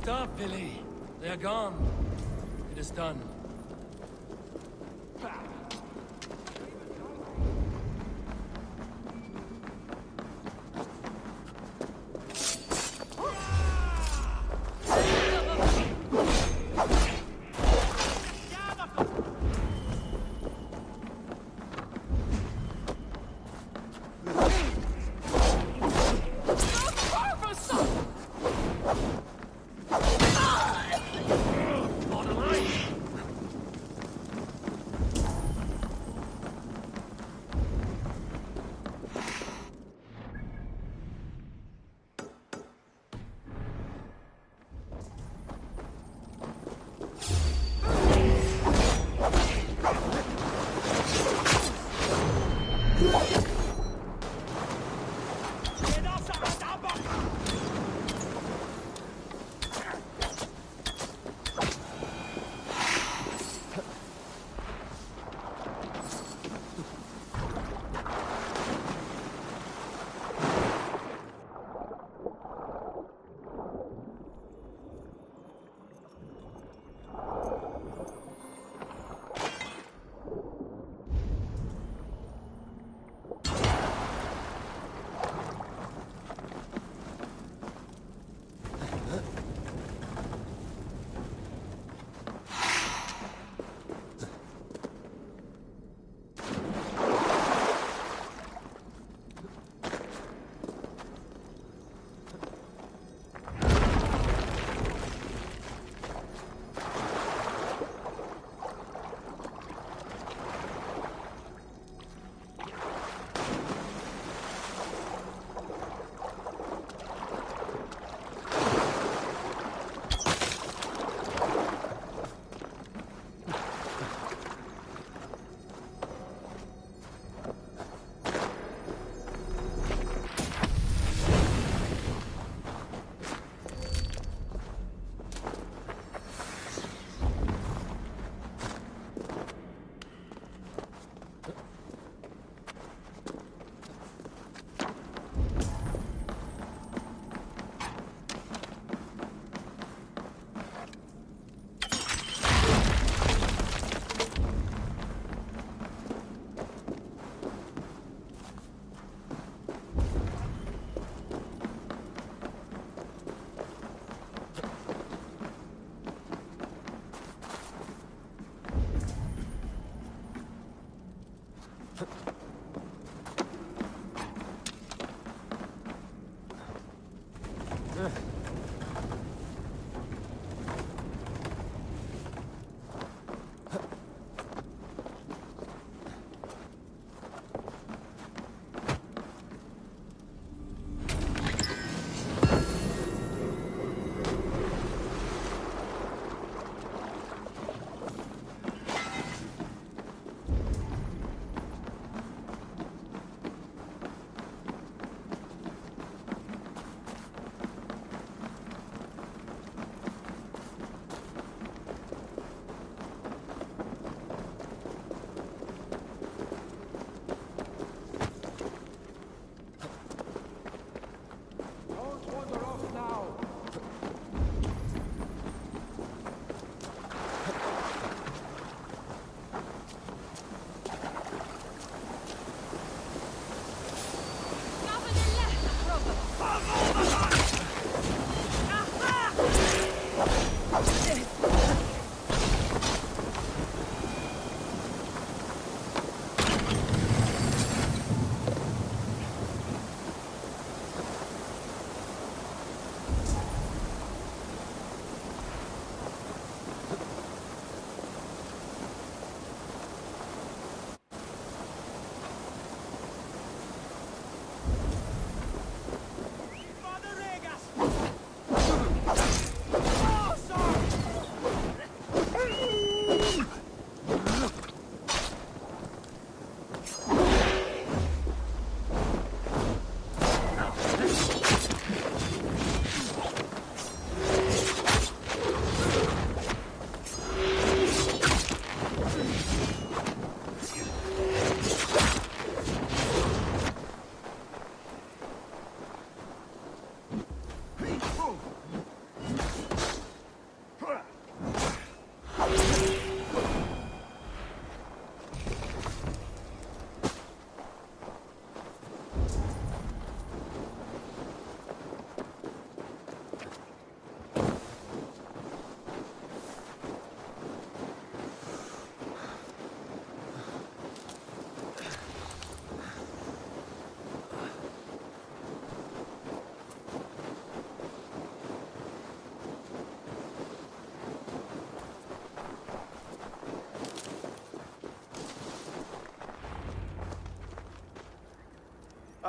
up, Billy. They are gone. It is done.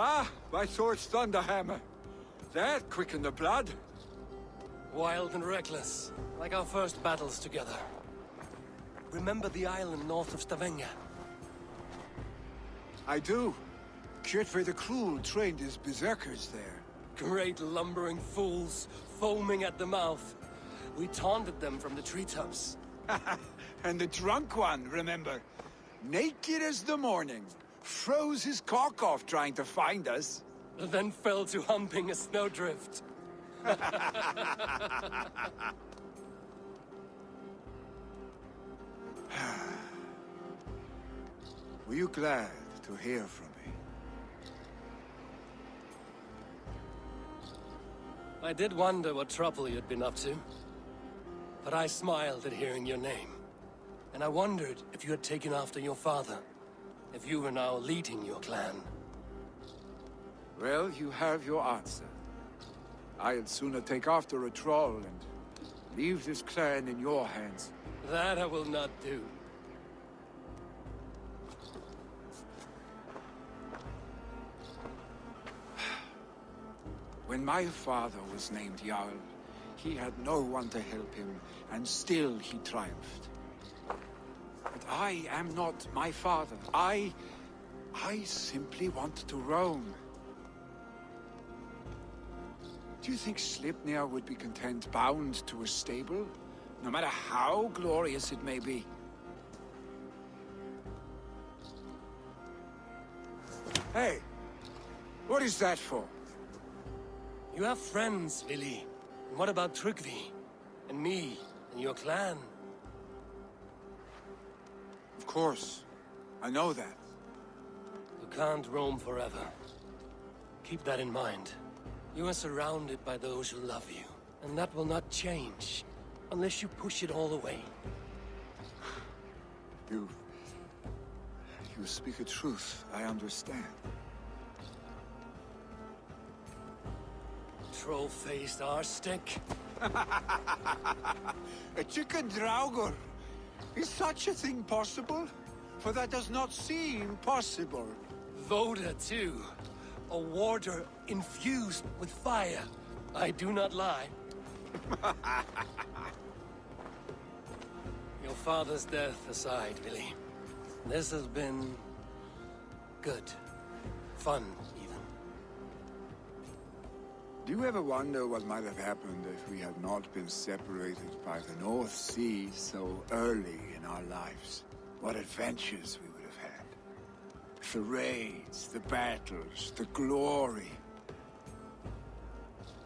Ah, my sword's Thunderhammer. That quickened the blood. Wild and reckless, like our first battles together. Remember the island north of Stavanger? I do. Kjotve the Cruel trained his berserkers there. Great lumbering fools, foaming at the mouth. We taunted them from the treetops. And the drunk one, remember? Naked as the morning. Froze his cock off trying to find us. Then fell to humping a snowdrift. Were you glad to hear from me? I did wonder what trouble you'd been up to. But I smiled at hearing your name. And I wondered if you had taken after your father. If you were now leading your clan. Well, you have your answer. I'd sooner take after a troll and leave this clan in your hands. That I will not do. When my father was named Jarl, he had no one to help him, and still he triumphed. But I am not my father. I simply want to roam. Do you think Sleipnir would be content bound to a stable? No matter how glorious it may be? Hey! What is that for? You have friends, Billy. And what about Tryggvi? And me? And your clan? Of course. I know that. You can't roam forever. Keep that in mind. You are surrounded by those who love you. And that will not change. Unless you push it all away. You speak a truth. I understand. Troll-faced arse-stick. A chicken Draugr. Is such a thing possible? For that does not seem possible. Voda, too. A warder infused with fire. I do not lie. Your father's death aside, Billy. This has been... good. Fun, even. Do you ever wonder what might have happened if we had not been separated by the North Sea so early in our lives? What adventures we would have had. The raids, the battles, the glory.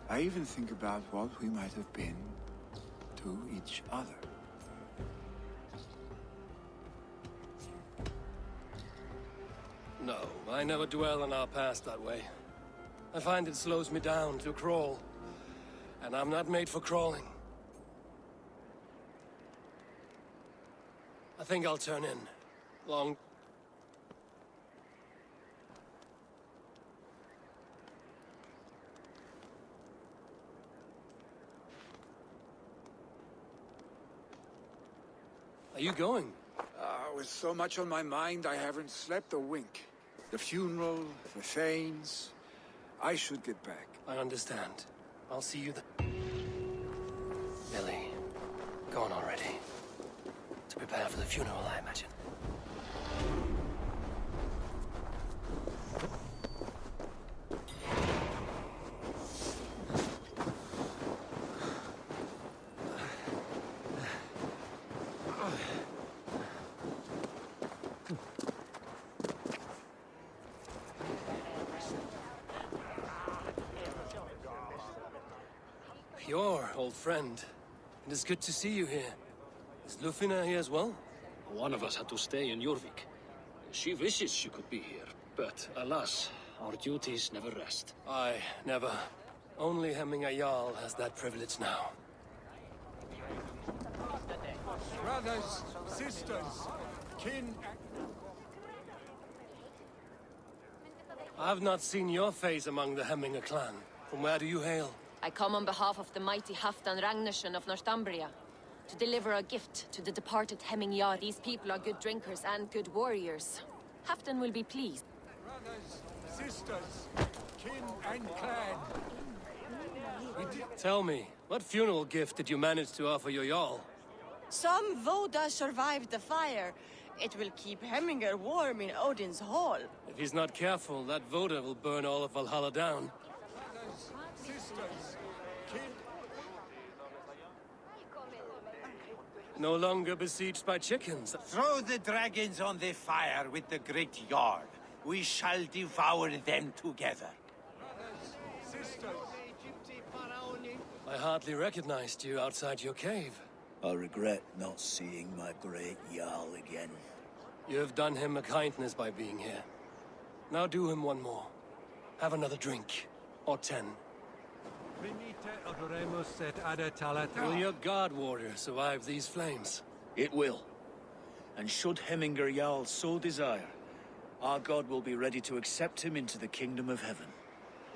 I even think about what we might have been to each other. No, I never dwell on our past that way. I find it slows me down to crawl. And I'm not made for crawling. I think I'll turn in. Long... Are you going? With so much on my mind, I haven't slept a wink. The funeral, the Thanes... I should get back. I understand. I'll see you then. Billy, gone already. To prepare for the funeral, I imagine. Your old friend. It is good to see you here. Is Lufina here as well? One of us had to stay in Jorvik. She wishes she could be here, but alas, our duties never rest. I never. Only Hemminga Jarl has that privilege now. Brothers, sisters, kin... I've not seen your face among the Hemminga clan. From where do you hail? I come on behalf of the mighty Halfdan Ragnarsson of Northumbria to deliver a gift to the departed Hemming Jarl. These people are good drinkers and good warriors. Halfdan will be pleased. Sisters, kin and clan. Tell me, what funeral gift did you manage to offer your Jarl? Some Voda survived the fire. It will keep Hemminger warm in Odin's hall. If he's not careful, that Voda will burn all of Valhalla down. Sisters, kin. No longer besieged by chickens. Throw the dragons on the fire with the great yard. We shall devour them together. Sisters. I hardly recognized you outside your cave. I regret not seeing my great Jarl again. You have done him a kindness by being here. Now do him one more. Have another drink. Or 10. Will your guard warrior survive these flames? It will. And should Hemminger Jarl so desire, our god will be ready to accept him into the kingdom of heaven.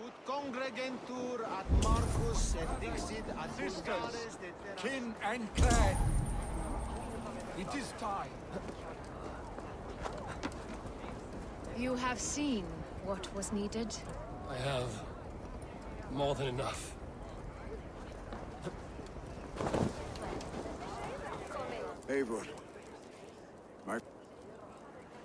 Ut congregentur ad Marcus et dixit ad Sisters, kin and clan. It is time. You have seen what was needed. I have more than enough. Eivor, my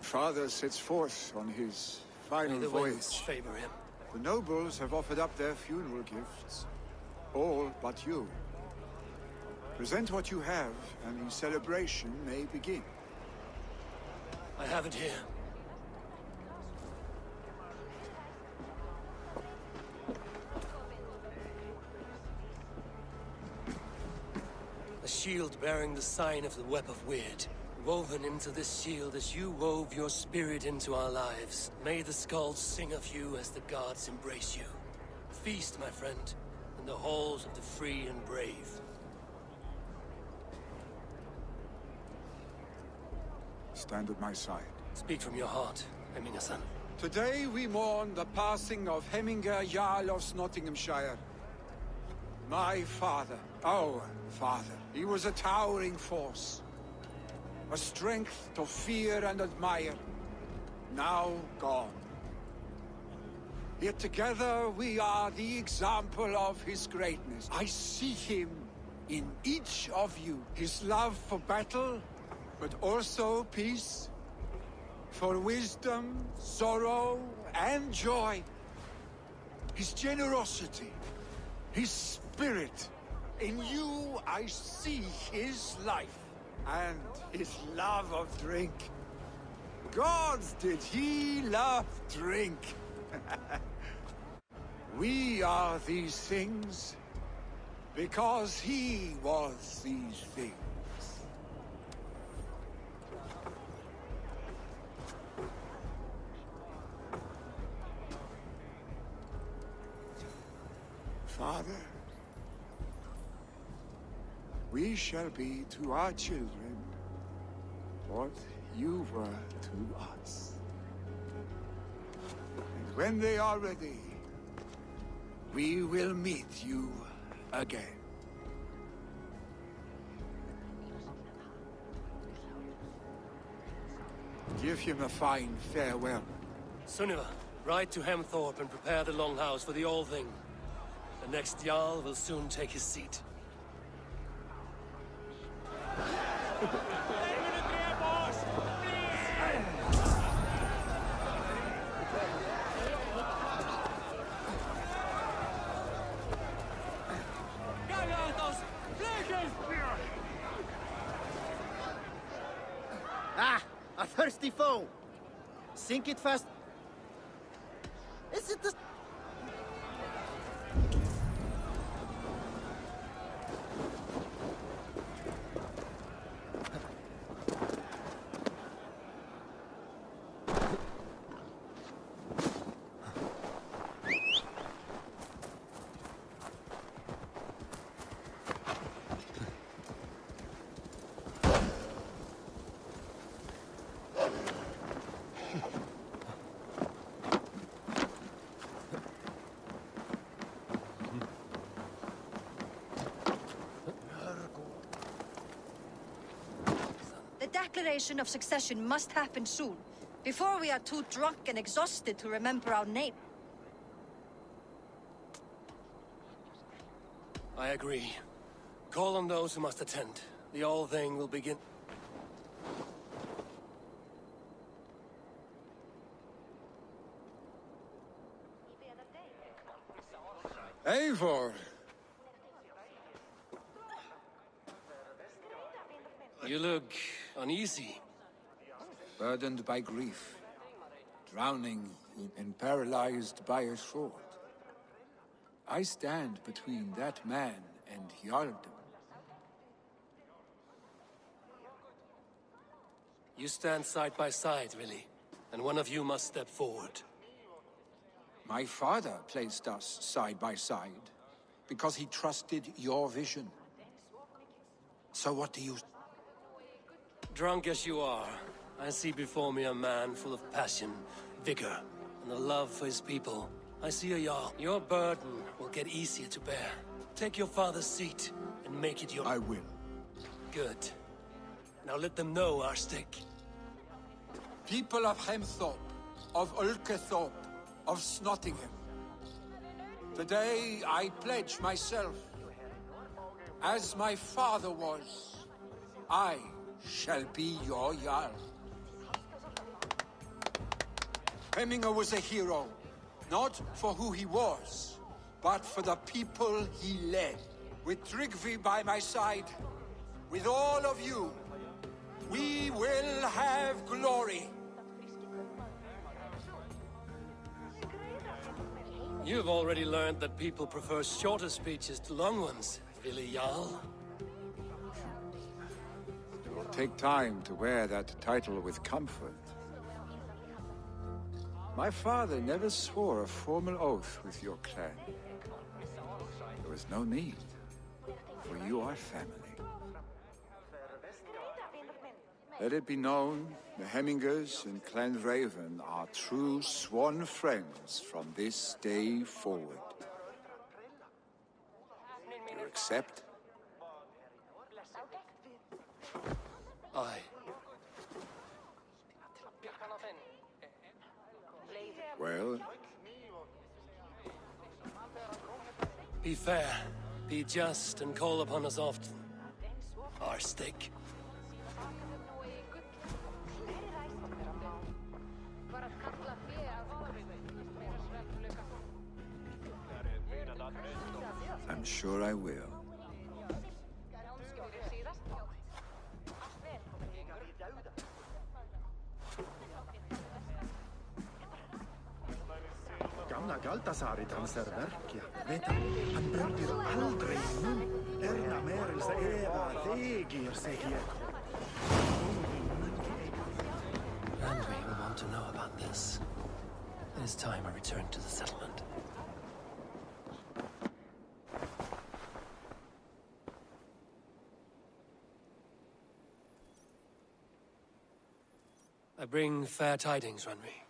father sets forth on his final May the voyage. winds favor him. The nobles have offered up their funeral gifts. All but you. Present what you have, and the celebration may begin. I have it here. A shield bearing the sign of the Web of Weird. Woven into this shield as you wove your spirit into our lives. May the skulls sing of you as the gods embrace you. Feast, my friend, in the halls of the free and brave. Stand at my side. Speak from your heart, Hemminger-son. Today we mourn the passing of Hemminger Jarl of Nottinghamshire. My father, our father. He was a towering force. A strength to fear and admire. Now gone. Yet together we are the example of his greatness. I see him in each of you. His love for battle, but also peace. For wisdom, sorrow, and joy. His generosity, his spirit. In you I see his life. And his love of drink. Gods, did he love drink! We are these things because he was these things. Father, we shall be to our children what you were to us. And when they are ready, we will meet you again. Give him a fine farewell. Sunniva, ride to Hemthorpe and prepare the Longhouse for the All-Thing. The next Jarl will soon take his seat. Ah! A thirsty foe! Sink it fast! Is it the... The declaration of succession must happen soon. Before we are too drunk and exhausted to remember our name. I agree. Call on those who must attend. The whole thing will begin. Eivor! You look uneasy. Burdened by grief. Drowning and paralyzed by a sword. I stand between that man and Jarldom. You stand side by side, really. And one of you must step forward. My father placed us side by side, because he trusted your vision. So what do you... Drunk as you are, I see before me a man full of passion, vigor, and a love for his people. I see a Jarl. Your burden will get easier to bear. Take your father's seat and make it your... I will. Good. Now let them know our stake. People of Hemthorpe, of Ulkethorpe, of Snottingham. Today I pledge myself. As my father was, I shall be your Jarl. Hemminger was a hero, not for who he was, but for the people he led. With Tryggvi by my side, with all of you, we will have glory. You've already learned that people prefer shorter speeches to long ones, Willi Jarl. It will take time to wear that title with comfort. My father never swore a formal oath with your clan. There was no need, for you are family. Let it be known, the Hemmingers and Clan Raven are true sworn friends from this day forward. You accept? Aye. Well, Be fair, be just, and call upon us often. Our stake. I'm sure I will. Gamla Galtasari dansar verkja. Vet han bröder aldrig mun. Erna merelse Eva thegir sig. Randvi will want to know about this. It is time I return to the settlement. I bring fair tidings, Randvi.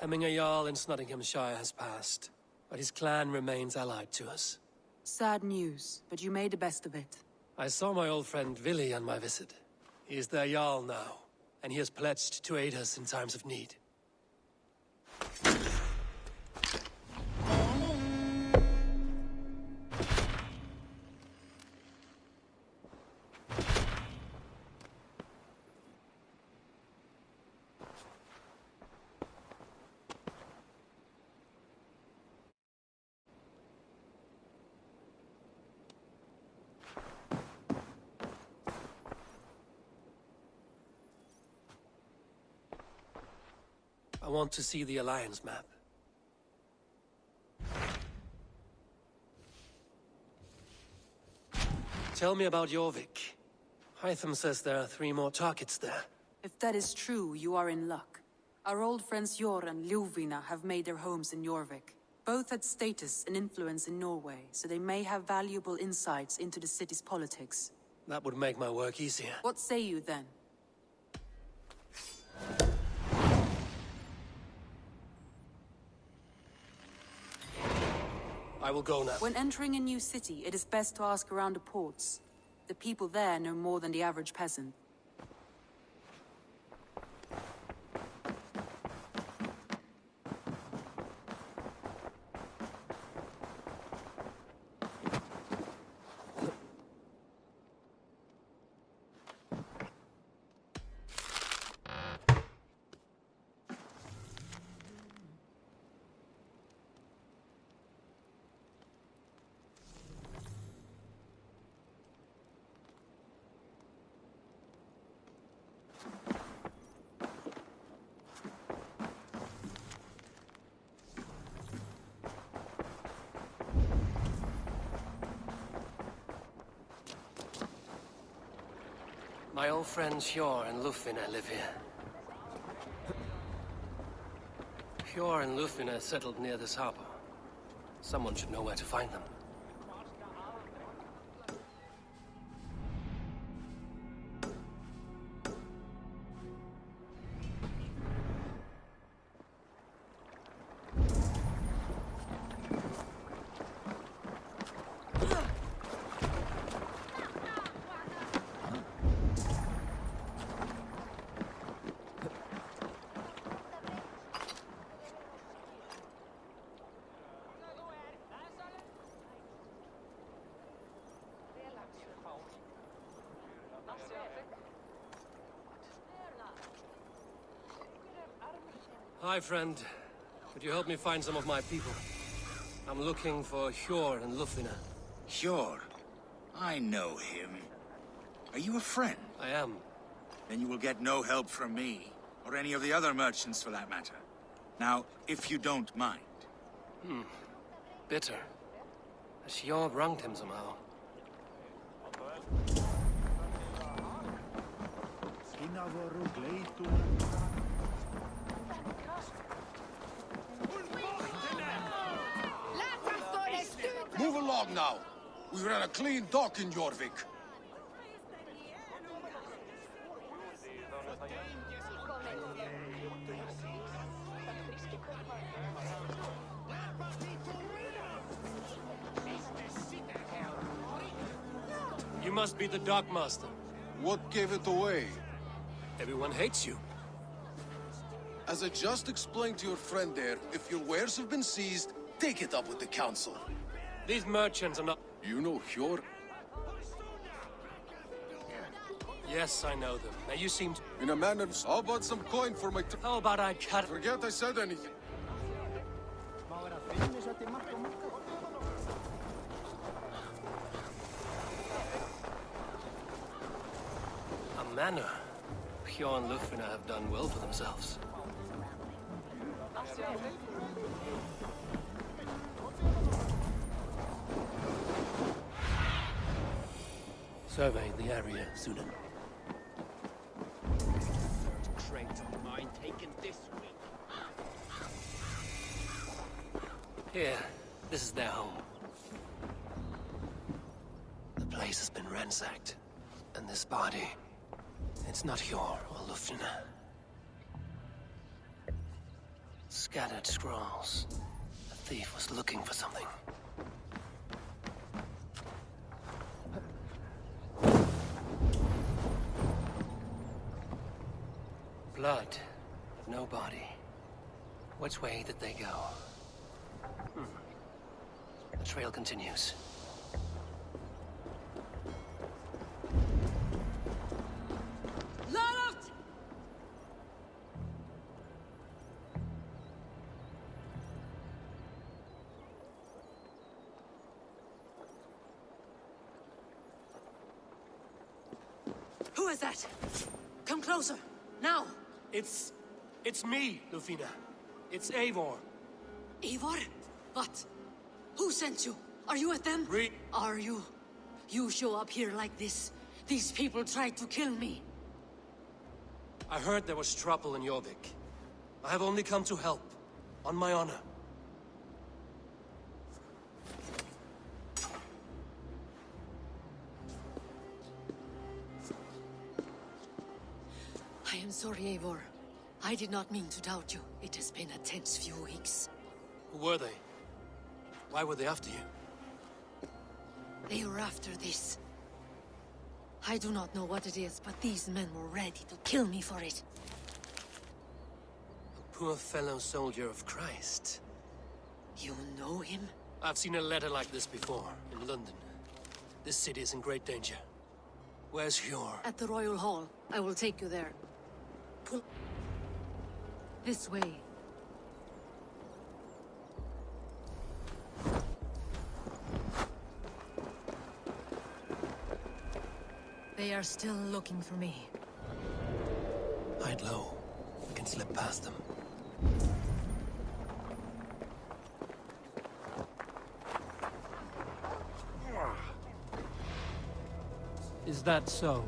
Hemminger Jarl in Snottinghamshire has passed, but his clan remains allied to us. Sad news, but you made the best of it. I saw my old friend Willi on my visit. He is their Jarl now, and he has pledged to aid us in times of need. I want to see the Alliance map. Tell me about Jorvik. Hytham says there are 3 more targets there. If that is true, you are in luck. Our old friends Jor and Ljuvina have made their homes in Jorvik. Both had status and influence in Norway, so they may have valuable insights into the city's politics. That would make my work easier. What say you then? I will go now. When entering a new city, it is best to ask around the ports. The people there know more than the average peasant. My old friends Hjor and Lufina live here. Hjor and Lufina settled near this harbor. Someone should know where to find them. Hi, friend. Could you help me find some of my people? I'm looking for Hjor and Lufina. Hjor? I know him. Are you a friend? I am. Then you will get no help from me, or any of the other merchants for that matter. Now, if you don't mind. Bitter. Has Hjor wronged him somehow? Move along now. We ran a clean dock in Jorvik. You must be the dockmaster. What gave it away? Everyone hates you. As I just explained to your friend there, if your wares have been seized, take it up with the council. These merchants are not... You know Hjor? Yes, I know them. Now you seem to... In a manner, how about some coin for my... How about I cut... Forget I said anything. A manor. Hjor and Lufina have done well for themselves. Survey the area, Sunan. Trait of mine taken this week. Here, this is their home. The place has been ransacked. And this body, it's not Hjor or Lufina. Scattered scrolls. The thief was looking for something. Blood, no body. Which way did they go? The trail continues. Lord! Who is that? Come closer, now! It's me, Lufina. It's Eivor. Eivor? What? Who sent you? Are you with them? Are you? You show up here like this. These people tried to kill me. I heard there was trouble in Jorvik. I have only come to help. On my honor. I am sorry, Eivor. I did not mean to doubt you. It has been a tense few weeks. Who were they? Why were they after you? They were after this. I do not know what it is, but these men were ready to kill me for it. A poor fellow soldier of Christ. You know him? I've seen a letter like this before, in London. This city is in great danger. Where's Hjor? At the Royal Hall. I will take you there. Pull... This way. They are still looking for me. Hide low. We can slip past them. Is that so?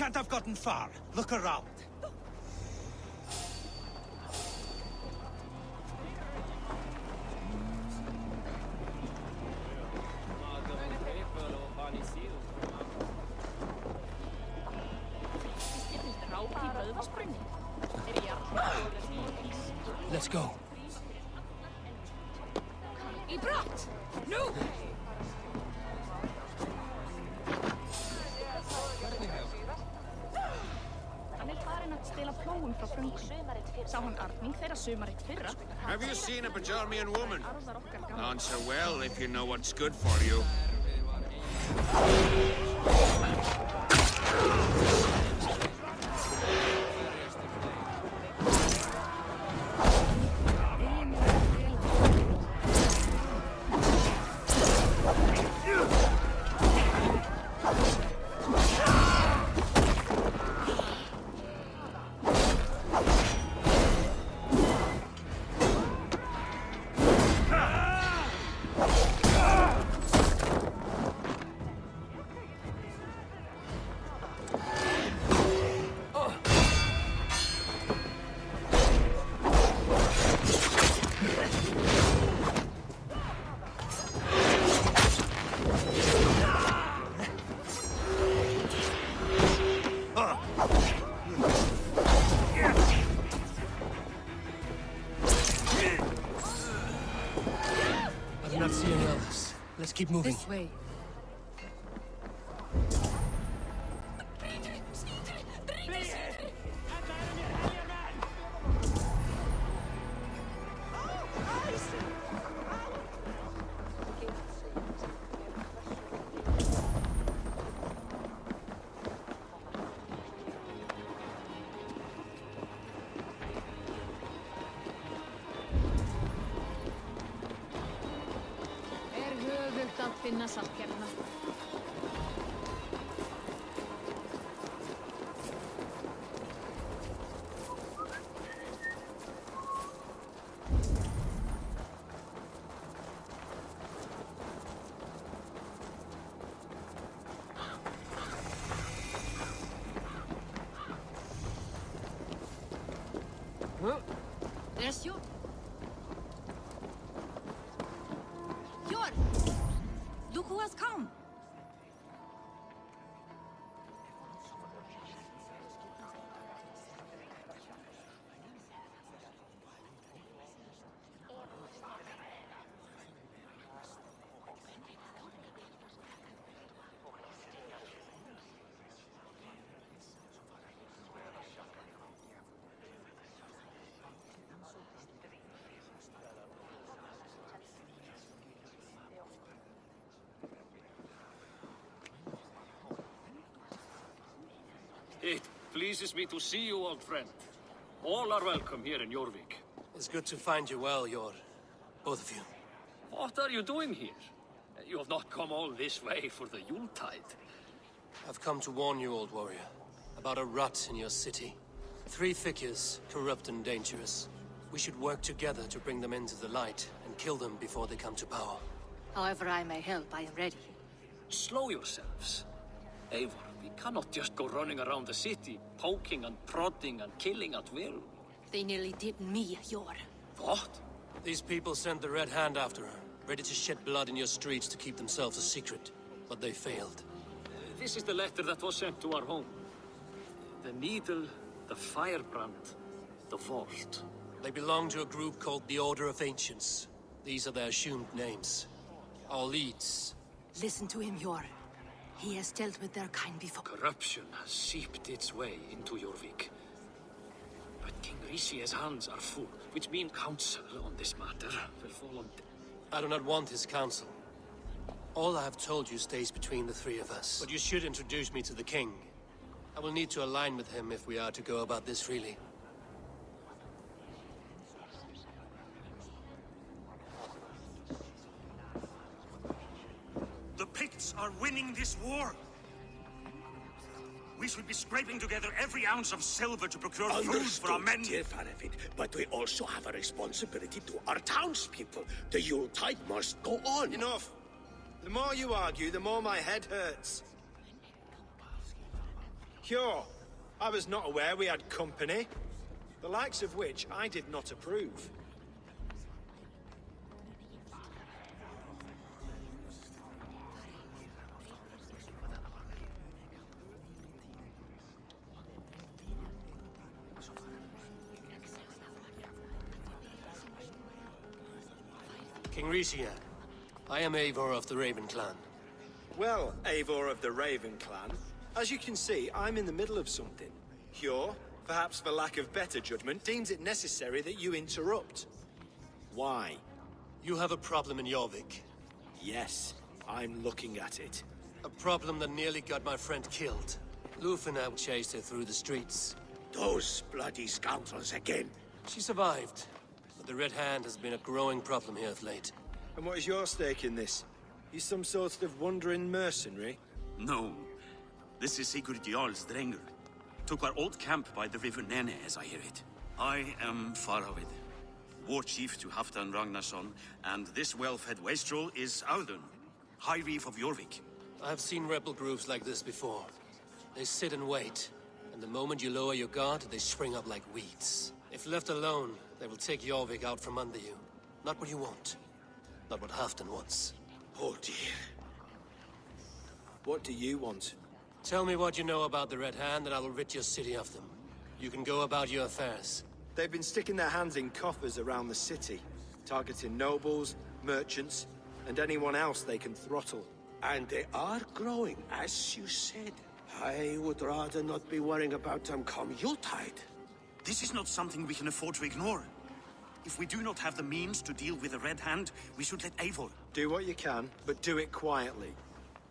can't have gotten far. Look around. Let's go. I brott! Nu! Hann farin að stela plógum frá fröngum. Sá hann arning þeirra sumarið fyrra. Have you seen a Bajarmian woman? Answer well if you know what's good for you. I do not see any others. Let's keep moving. This way. Höfugt að finna saltgerðina. There's your... Look who has come! It pleases me to see you, old friend. All are welcome here in Jorvik. It's good to find you well, Yor. Both of you. What are you doing here? You have not come all this way for the Yuletide. I've come to warn you, old warrior, about a rot in your city. 3 figures, corrupt and dangerous. We should work together to bring them into the light and kill them before they come to power. However I may help, I am ready. Slow yourselves. Eivor, we cannot just go running around the city, poking and prodding and killing at will. They nearly did me, Yor. What? These people sent the Red Hand after her, ready to shed blood in your streets to keep themselves a secret. But they failed. This is the letter that was sent to our home. The needle, the firebrand, the vault. They belong to a group called the Order of Ancients. These are their assumed names. Our leads. Listen to him, Yor. He has dealt with their kind before. Corruption has seeped its way into Jorvik. But King Rishi's hands are full, which means counsel on this matter will fall on... I do not want his counsel. All I have told you stays between the 3 of us. But you should introduce me to the king. I will need to align with him if we are to go about this freely. The Picts are winning this war. We should be scraping together every ounce of silver to procure food for our men. Dear Farafit, but we also have a responsibility to our townspeople. The Yuletide must go on. Enough. The more you argue, the more my head hurts. Cure. I was not aware we had company. The likes of which I did not approve. King Rishia, I am Eivor of the Raven Clan. Well, Eivor of the Raven Clan, as you can see, I'm in the middle of something. Cure, perhaps for lack of better judgment, deems it necessary that you interrupt. Why? You have a problem in Jorvik. Yes, I'm looking at it. A problem that nearly got my friend killed. Lufina chased her through the streets. Those bloody scoundrels again. She survived, but the Red Hand has been a growing problem here of late. And what is your stake in this? You some sort of wandering mercenary? No. This is Sigurd Jarl's Drenger. Took our old camp by the river Nene, as I hear it. I am Faravid, war chief to Halfdan Ragnarsson, and this well-fed wastrel is Audun, High Reef of Jorvik. I have seen rebel groups like this before. They sit and wait, and the moment you lower your guard, they spring up like weeds. If left alone, they will take Jorvik out from under you. Not what you want. Not what Halfdan wants. Oh dear. What do you want? Tell me what you know about the Red Hand, and I will rid your city of them. You can go about your affairs. They've been sticking their hands in coffers around the city, targeting nobles, merchants, and anyone else they can throttle. And they are growing, as you said. I would rather not be worrying about them come Yuletide. This is not something we can afford to ignore. If we do not have the means to deal with the Red Hand, we should let Eivor. Do what you can, but do it quietly.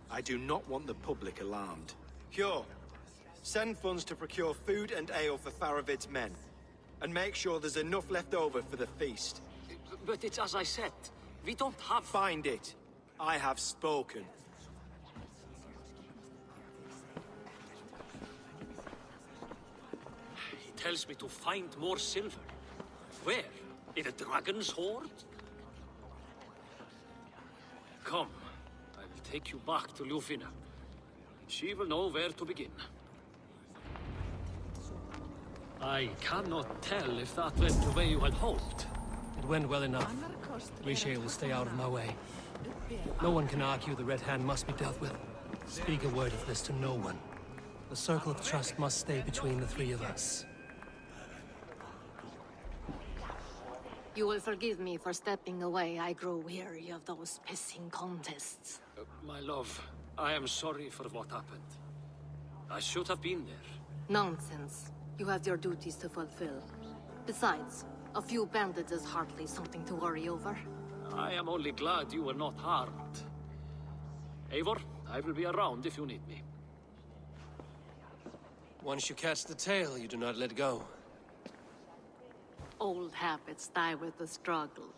I do not want the public alarmed. Cure. Send funds to procure food and ale for Faravid's men. And make sure there's enough left over for the feast. But it's as I said. We don't have... Find it. I have spoken. He tells me to find more silver. Where? In a dragon's hoard? Come. I will take you back to Lufina. She will know where to begin. I cannot tell if that went the way you had hoped. It went well enough. Risha will stay out of my way. No one can argue the Red Hand must be dealt with. Speak a word of this to no one. The circle of trust must stay between the three of us. You will forgive me for stepping away. I grow weary of those pissing contests. My love, I am sorry for what happened. I should have been there. Nonsense. You have your duties to fulfill. Besides, a few bandits is hardly something to worry over. I am only glad you were not harmed. Eivor, I will be around if you need me. Once you catch the tail, you do not let go. Old habits die with the struggle.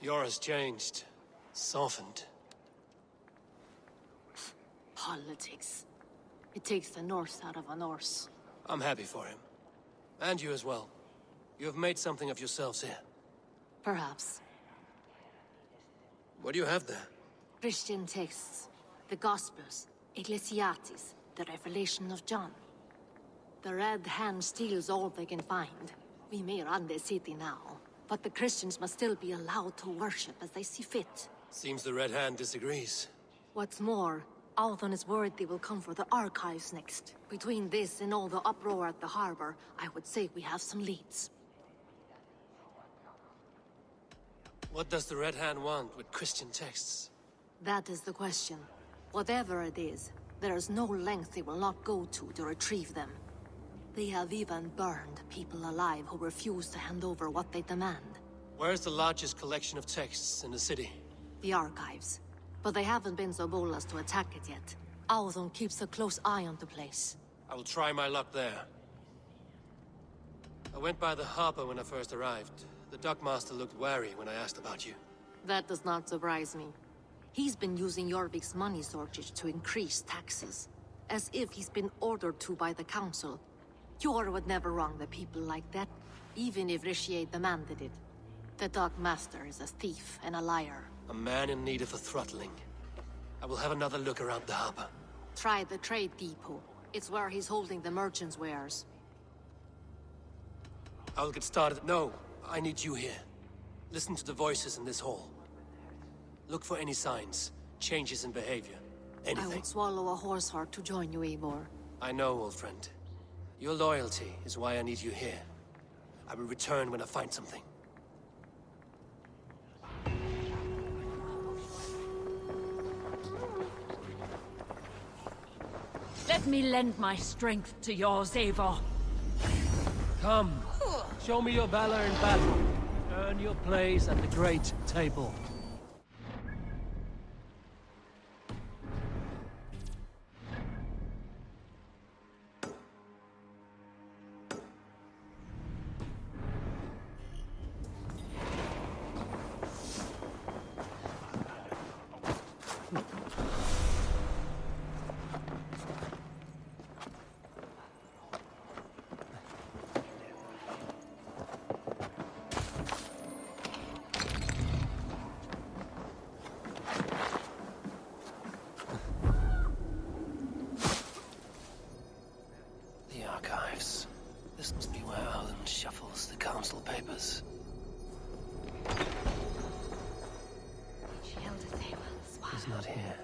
Yours changed. Softened. Politics. It takes the Norse out of a Norse. I'm happy for him. And you as well. You have made something of yourselves here. Perhaps. What do you have there? Christian texts. The Gospels. Ecclesiastes. The Revelation of John. The Red Hand steals all they can find. We may run the city now, but the Christians must still be allowed to worship as they see fit. Seems the Red Hand disagrees. What's more, Althon is worried they will come for the archives next. Between this and all the uproar at the harbor, I would say we have some leads. What does the Red Hand want with Christian texts? That is the question. Whatever it is, there is no length they will not go to retrieve them. They have even burned people alive who refuse to hand over what they demand. Where's the largest collection of texts in the city? The archives. But they haven't been so bold as to attack it yet. Althon keeps a close eye on the place. I will try my luck there. I went by the harbor when I first arrived. The dockmaster looked wary when I asked about you. That does not surprise me. He's been using Jorvik's money shortage to increase taxes. As if he's been ordered to by the council. Jor would never wrong the people like that, even if Rishier demanded it. The dockmaster is a thief and a liar. A man in need of a throttling. I will have another look around the harbor. Try the trade depot. It's where he's holding the merchant's wares. I'll get started. No, I need you here. Listen to the voices in this hall. Look for any signs, changes in behavior, anything. I would swallow a horse heart to join you, Eivor. I know, old friend. Your loyalty is why I need you here. I will return when I find something. Let me lend my strength to yours, Eivor. Come, show me your valor in battle. Earn your place at the great table. This must be where Alan shuffles the council papers. He's not here.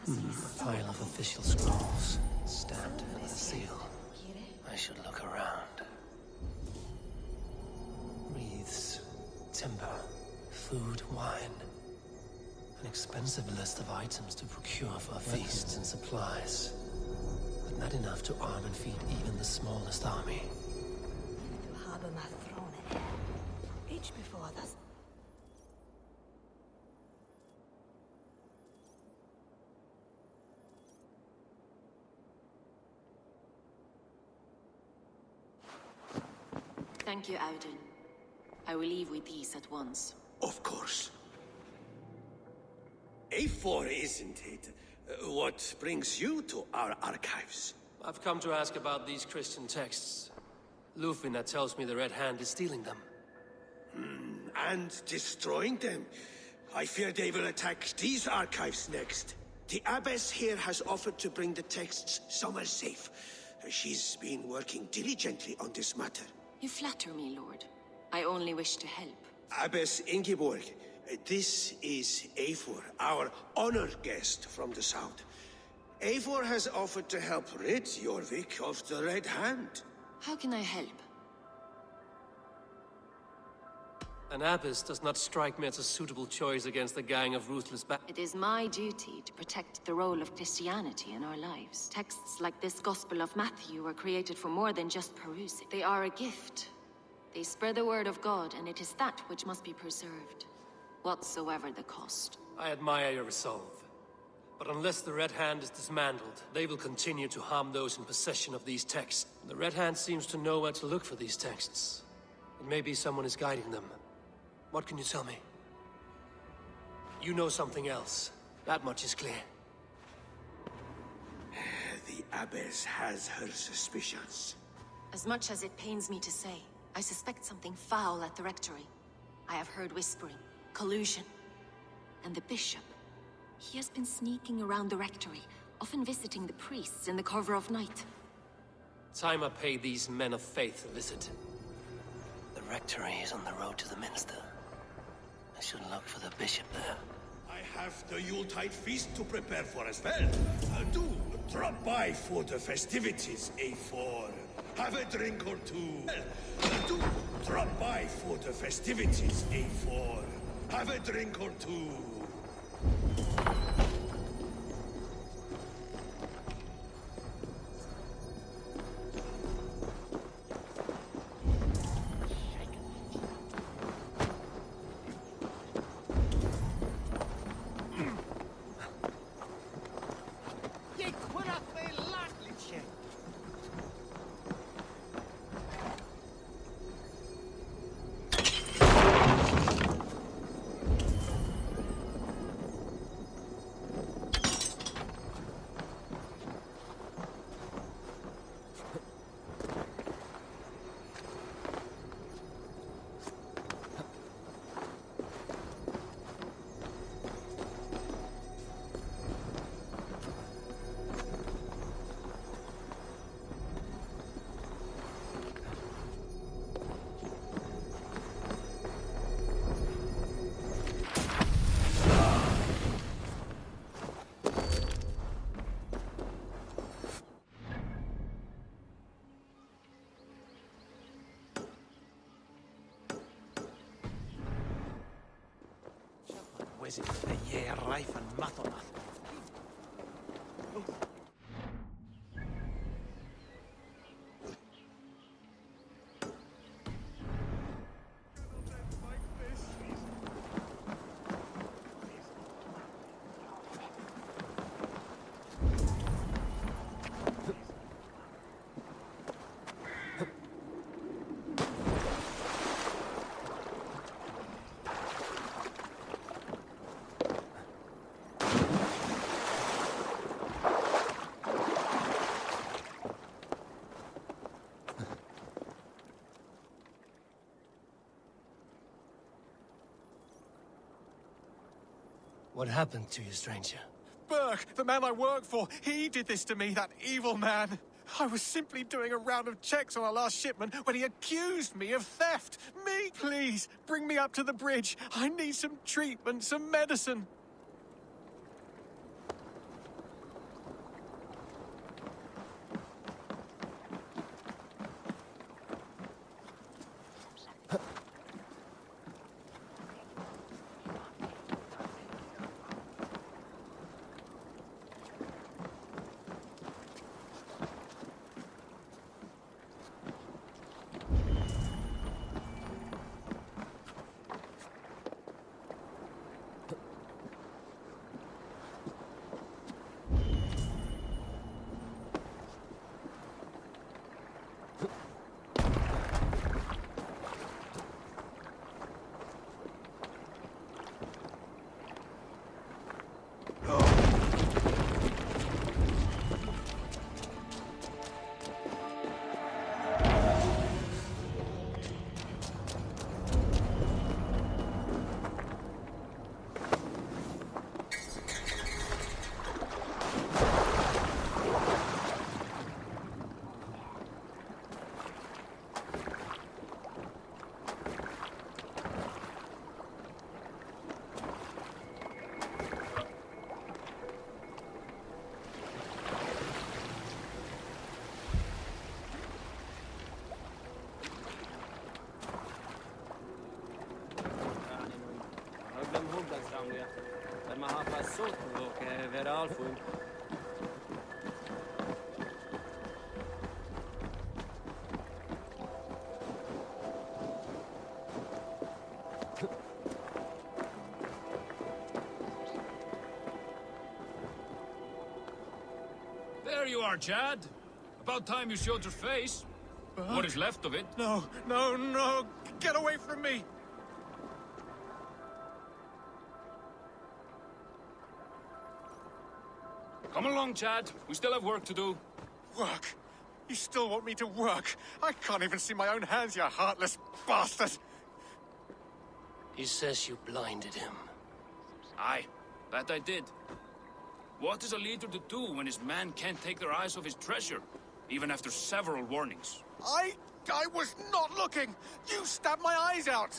A pile of official scrolls, stamped with a seal. I should look around. Wreaths, timber, food, wine. An expensive list of items to procure for feasts and supplies. But not enough to arm and feed even the smallest army. Du habe my throne each before das. Thank you, Audun. I will leave with these at once. Of course. A4, isn't it? What brings you to our archives? I've come to ask about these Christian texts. Lufina tells me the Red Hand is stealing them. And destroying them. I fear they will attack these archives next. The Abbess here has offered to bring the texts somewhere safe. She's been working diligently on this matter. You flatter me, Lord. I only wish to help. Abbess Ingeborg, this is Eivor, our honored guest from the south. Eivor has offered to help rid Jorvik of the Red Hand. How can I help? An abbess does not strike me as a suitable choice against a gang of ruthless It is my duty to protect the role of Christianity in our lives. Texts like this Gospel of Matthew were created for more than just perusing. They are a gift. They spread the word of God, and it is that which must be preserved, whatsoever the cost. I admire your resolve. But unless the Red Hand is dismantled, they will continue to harm those in possession of these texts. The Red Hand seems to know where to look for these texts. It may be someone is guiding them. What can you tell me? You know something else. That much is clear. The Abbess has her suspicions. As much as it pains me to say, I suspect something foul at the rectory. I have heard whispering, collusion. And the bishop, he has been sneaking around the rectory, often visiting the priests in the cover of night. Time I pay these men of faith a visit. The rectory is on the road to the minster. I should look for the bishop there. I have the Yuletide feast to prepare for as well. Do drop by for the festivities, A4. Have a drink or two. Do drop by for the festivities, A4. Have a drink or two. was it the year rife and Mathonath? What happened to you, stranger? Burke, the man I work for, he did this to me, that evil man. I was simply doing a round of checks on our last shipment when he accused me of theft. Me, please, bring me up to the bridge. I need some treatment, some medicine. There you are, Chad. About time you showed your face. What is left of it? No, no, no! Get away from me! Come along, Chad. We still have work to do. Work? You still want me to work? I can't even see my own hands, you heartless bastard! He says you blinded him. Aye, that I did. What is a leader to do when his men can't take their eyes off his treasure, even after several warnings? I was not looking! You stabbed my eyes out!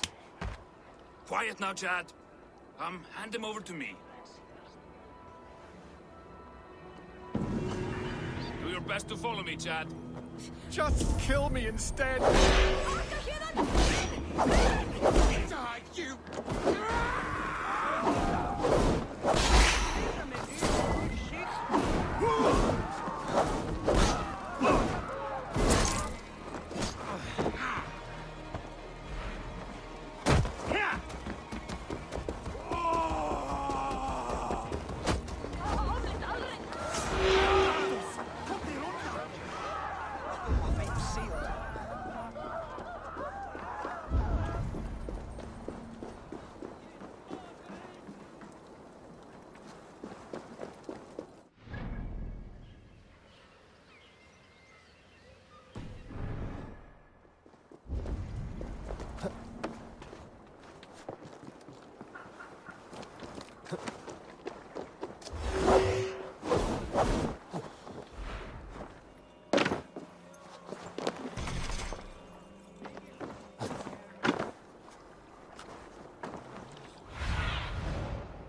Quiet now, Chad. Hand him over to me. Do your best to follow me, Chad. Just kill me instead! Die, you!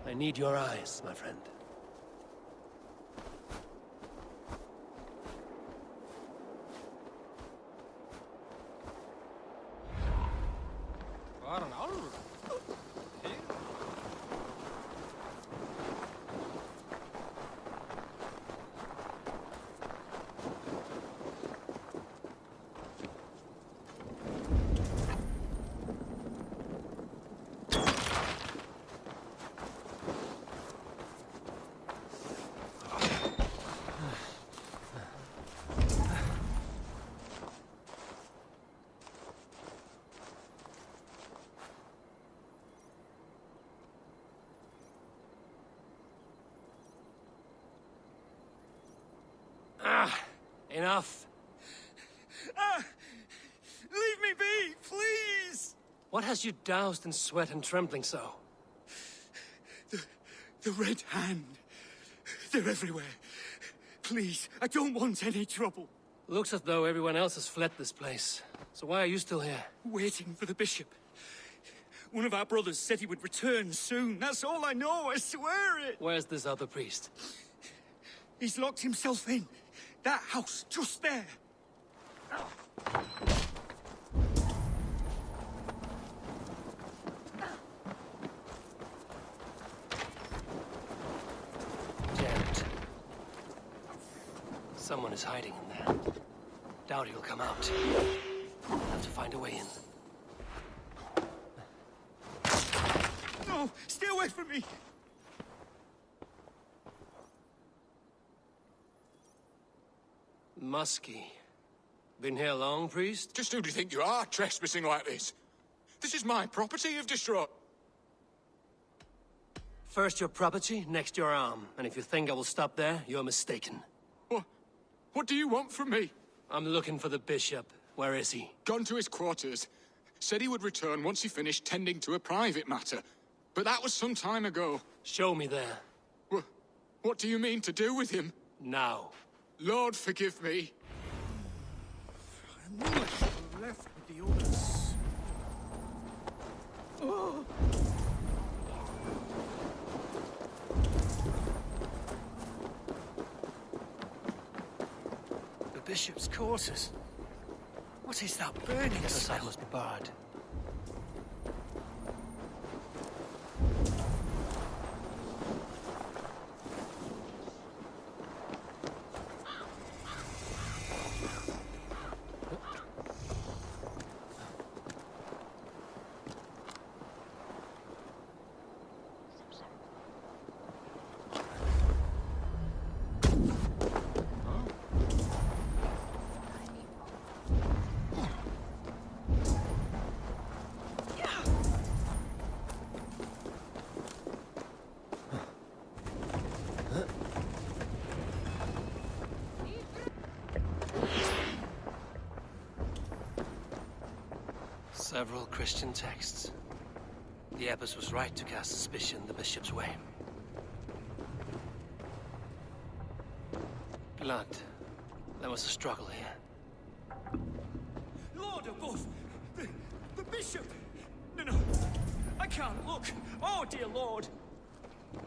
I need your eyes, my friend. Enough. Leave me be, please! What has you doused in sweat and trembling so? The Red Hand. They're everywhere. Please, I don't want any trouble. Looks as though everyone else has fled this place. So why are you still here? Waiting for the bishop. One of our brothers said he would return soon. That's all I know, I swear it! Where's this other priest? He's locked himself in. That house, just there. Damned. Someone is hiding in there. Doubt he'll come out. Have to find a way in. No! Stay away from me! Muskie. Been here long, priest? Just who do you think you are, trespassing like this? This is my property you've destroyed. First your property, next your arm. And if you think I will stop there, you're mistaken. What do you want from me? I'm looking for the bishop. Where is he? Gone to his quarters. Said he would return once he finished tending to a private matter. But that was some time ago. Show me there. What do you mean to do with him? Now. Lord, forgive me. I knew I should have left with the others. Oh. The bishop's quarters. What is that burning? The side must be barred. Several Christian texts. The abbess was right to cast suspicion the bishop's way. Blood. There was a struggle here. Lord above! The bishop! No, I can't look! Oh, dear Lord!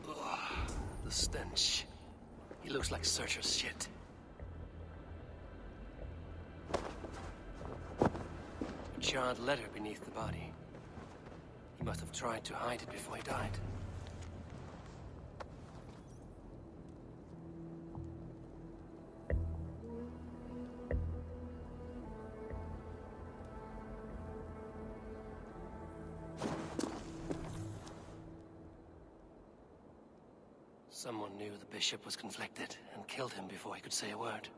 Ugh, the stench. He looks like Searcher's shit. A charred letter beneath the body. He must have tried to hide it before he died. Someone knew the bishop was conflicted and killed him before he could say a word.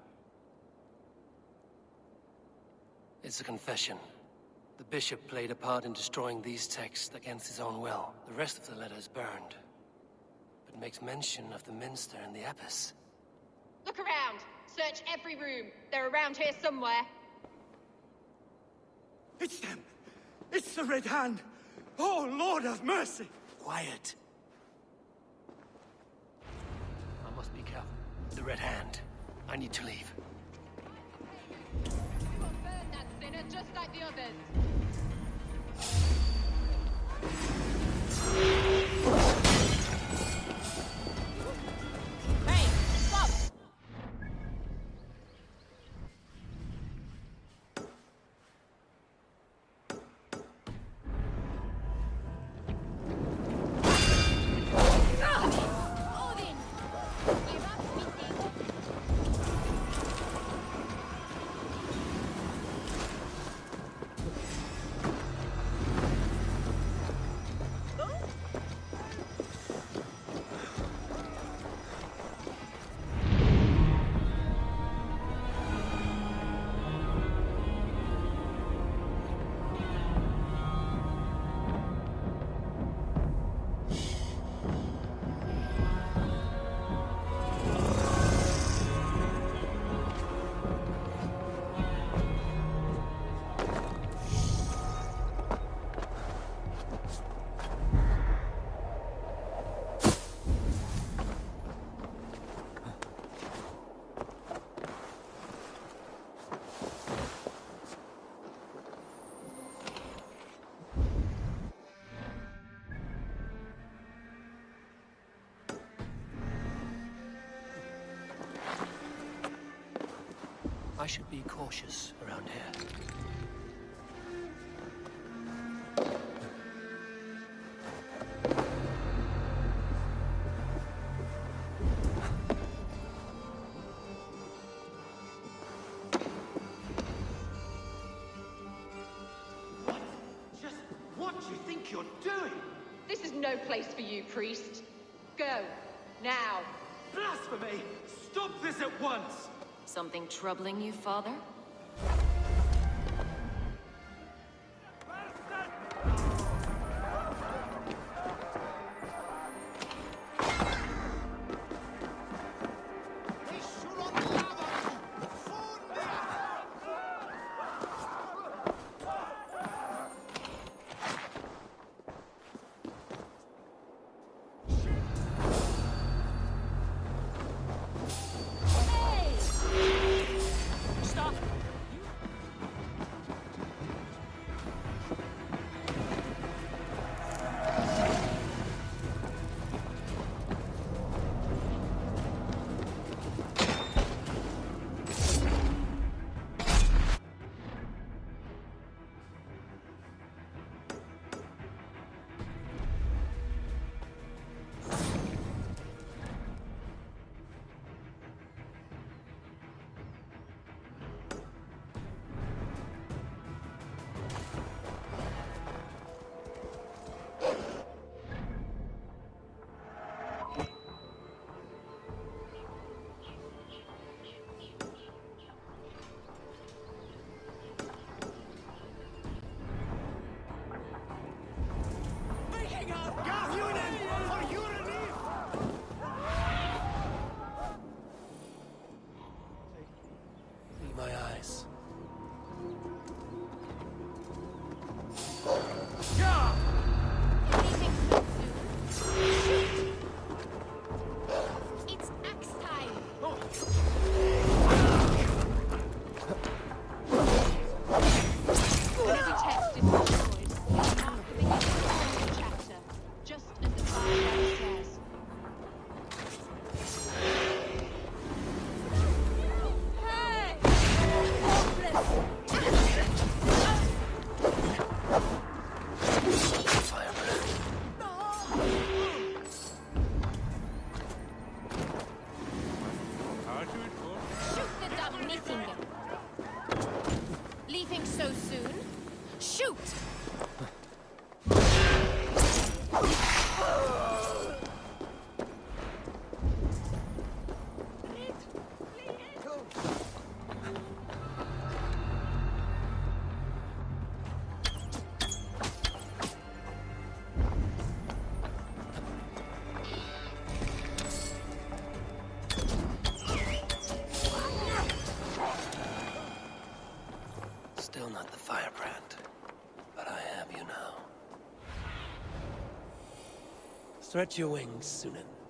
It's a confession. The bishop played a part in destroying these texts against his own will. The rest of the letter is burned, but makes mention of the minster and the abbess. Look around! Search every room. They're around here somewhere. It's them! It's the Red Hand! Oh, Lord have mercy! Quiet. I must be careful. The Red Hand. I need to leave. We'll burn that sinner just like the others. Hey, stop! Odin! Give up meeting. I should be cautious around here. What do you think you're doing? This is no place for you, priest. Go. Now. Blasphemy! Stop this at once! Something troubling you, father? My eyes. It's axe time. When every text is destroyed, the mark begins to the chapter, just as the fire downstairs. Leaving so soon? Shoot! Still not the firebrand, but I have you now. Stretch your wings, Sunan.